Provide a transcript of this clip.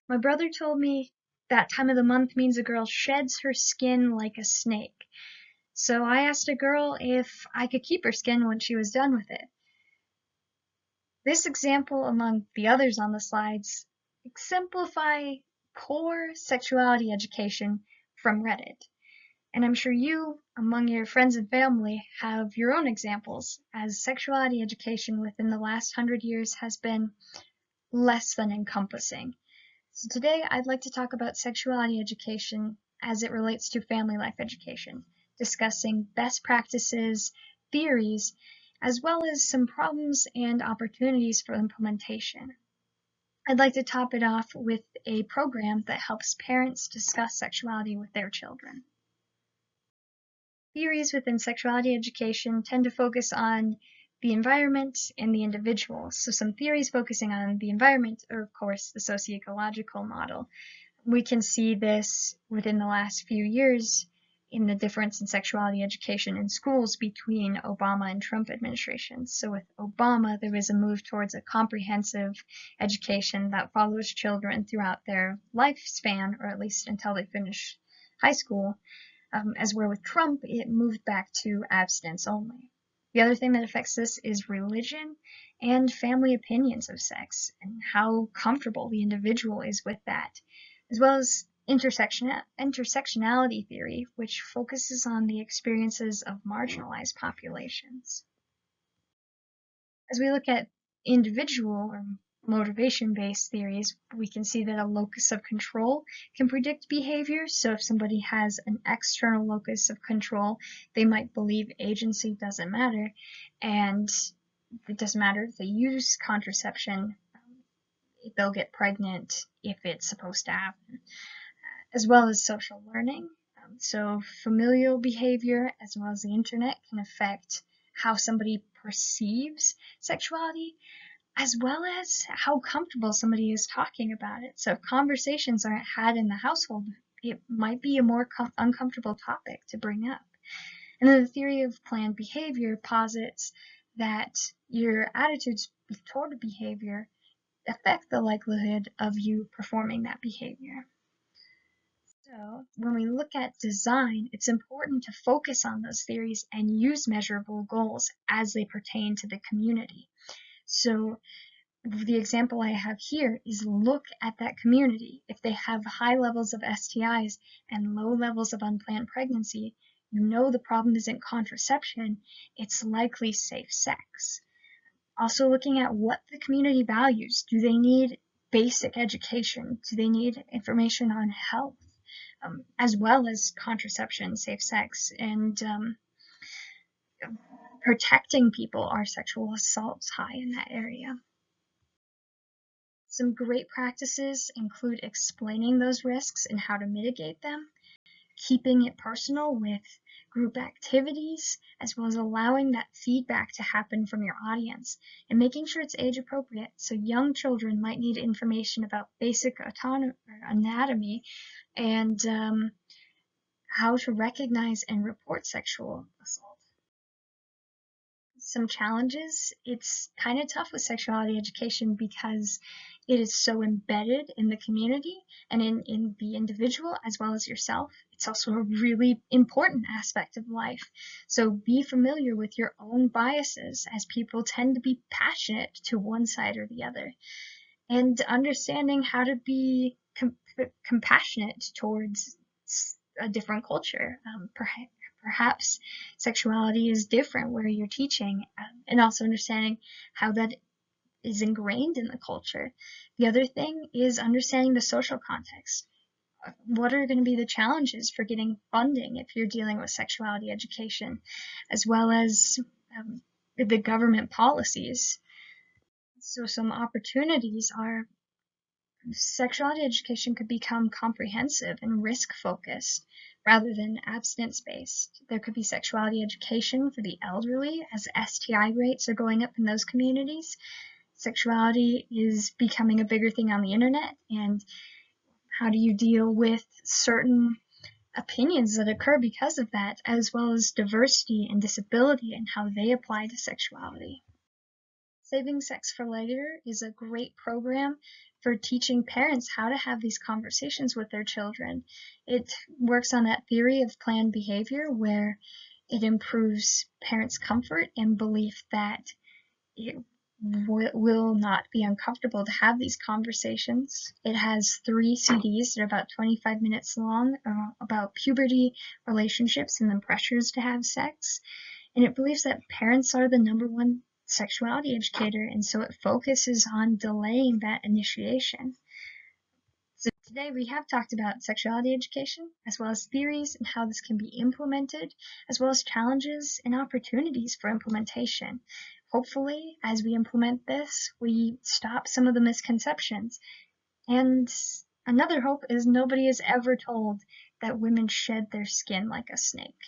My brother told me that time of the month means a girl sheds her skin like a snake. So I asked a girl if I could keep her skin when she was done with it. This example, among the others on the slides, exemplify poor sexuality education from Reddit. And I'm sure you, among your friends and family, have your own examples, as sexuality education within the last 100 years has been less than encompassing. So today I'd like to talk about sexuality education as it relates to family life education, discussing best practices, theories, as well as some problems and opportunities for implementation. I'd like to top it off with a program that helps parents discuss sexuality with their children. Theories within sexuality education tend to focus on the environment and the individual. So some theories focusing on the environment are, of course, the socio-ecological model. We can see this within the last few years in the difference in sexuality education in schools between Obama and Trump administrations. So with Obama, there was a move towards a comprehensive education that follows children throughout their lifespan, or at least until they finish high school. As where with Trump, it moved back to abstinence only. The other thing that affects this is religion and family opinions of sex and how comfortable the individual is with that, as well as intersectionality theory, which focuses on the experiences of marginalized populations. As we look at individual or motivation-based theories, we can see that a locus of control can predict behavior. So if somebody has an external locus of control, they might believe agency doesn't matter, and it doesn't matter if they use contraception, they'll get pregnant if it's supposed to happen, as well as social learning. So familial behavior as well as the internet can affect how somebody perceives sexuality, as well as how comfortable somebody is talking about it. So if conversations aren't had in the household, it might be a more uncomfortable topic to bring up. And then the theory of planned behavior posits that your attitudes toward behavior affect the likelihood of you performing that behavior. So when we look at design, it's important to focus on those theories and use measurable goals as they pertain to the community. So the example I have here is look at that community. If they have high levels of STIs and low levels of unplanned pregnancy, you know the problem isn't contraception, it's likely safe sex. Also looking at what the community values. Do they need basic education? Do they need information on health? As well as contraception, safe sex, and protecting people. Are sexual assaults high in that area? Some great practices include explaining those risks and how to mitigate them, keeping it personal with group activities, as well as allowing that feedback to happen from your audience, and making sure it's age appropriate. So young children might need information about basic anatomy and how to recognize and report sexual assault. Some challenges. It's kind of tough with sexuality education because it is so embedded in the community and in the individual as well as yourself. It's also a really important aspect of life. So be familiar with your own biases, as people tend to be passionate to one side or the other. And understanding how to be compassionate towards a different culture. Perhaps sexuality is different where you're teaching, and also understanding how that is ingrained in the culture. The other thing is understanding the social context. What are going to be the challenges for getting funding if you're dealing with sexuality education, as well as the government policies. So some opportunities are sexuality education could become comprehensive and risk-focused rather than abstinence-based. There could be sexuality education for the elderly, as STI rates are going up in those communities. Sexuality is becoming a bigger thing on the internet, and how do you deal with certain opinions that occur because of that, as well as diversity and disability and how they apply to sexuality. Saving Sex for Later is a great program for teaching parents how to have these conversations with their children. It works on that theory of planned behavior where it improves parents' comfort and belief that it will not be uncomfortable to have these conversations. It has 3 CDs that are about 25 minutes long about puberty, relationships, and the pressures to have sex. And it believes that parents are the #1 sexuality educator, and so it focuses on delaying that initiation. So today we have talked about sexuality education, as well as theories and how this can be implemented, as well as challenges and opportunities for implementation. Hopefully, as we implement this, we stop some of the misconceptions. And another hope is nobody is ever told that women shed their skin like a snake.